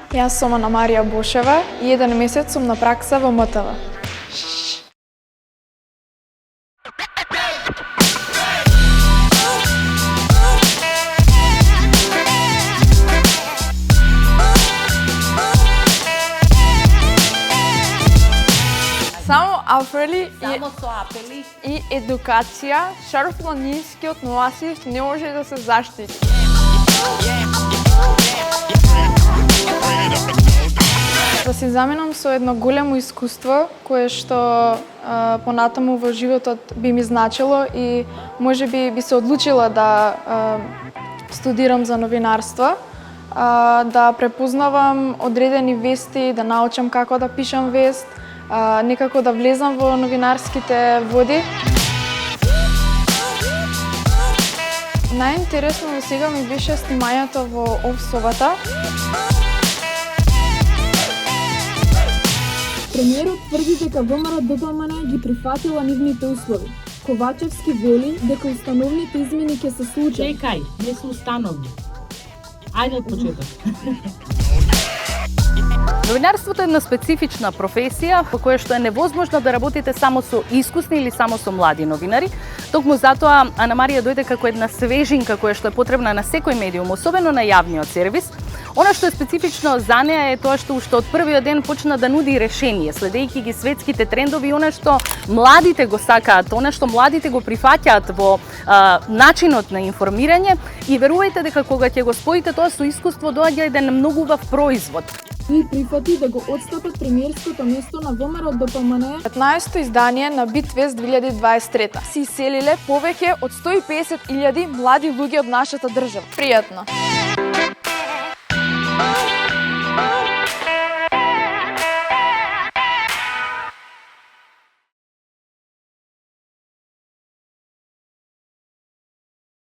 Јас сум Ана Марија Бошева и 1 месец сум на пракса во МТВ. Само апели и едукација, шарфланинскиот ноасив не може да се заштити. Да се заменам со едно големо искуство кое што понатаму во животот би ми значило и можеби би се одлучила да студирам за новинарство, да препознавам одредени вести, да научам како да пишам вест, некако да влезам во новинарските води. Најинтересно до сега ми беше снимањето во Овсовата. Премиерот тврди дека ВМРО-ДПМН ги прифатила нивните услови. Ковачевски вели дека установните измени ќе се случат. Чекај, не се установни. Ајде од почеток. Новинарството е една специфична професија во која што е невозможно да работите само со искусни или само со млади новинари. Токму затоа Ана Марија дојде како една свежинка која што е потребна на секој медиум, особено на јавниот сервис. Она што е специфично за неа е тоа што уште од првиот ден почна да нуди решение, следејќи ги светските трендови, она што младите го сакаат, она што младите го прифаќаат во начинот на информирање и верувајте дека кога ќе го споите тоа со искуство доаѓа еден многу убав производ. И прифати да го отстапат премиерското место на ВМРО-ДПМН. 15-то издание на Битвест 2023 се иселиле повеќе од 150.000 млади луѓе од нашата држава. Пријатно!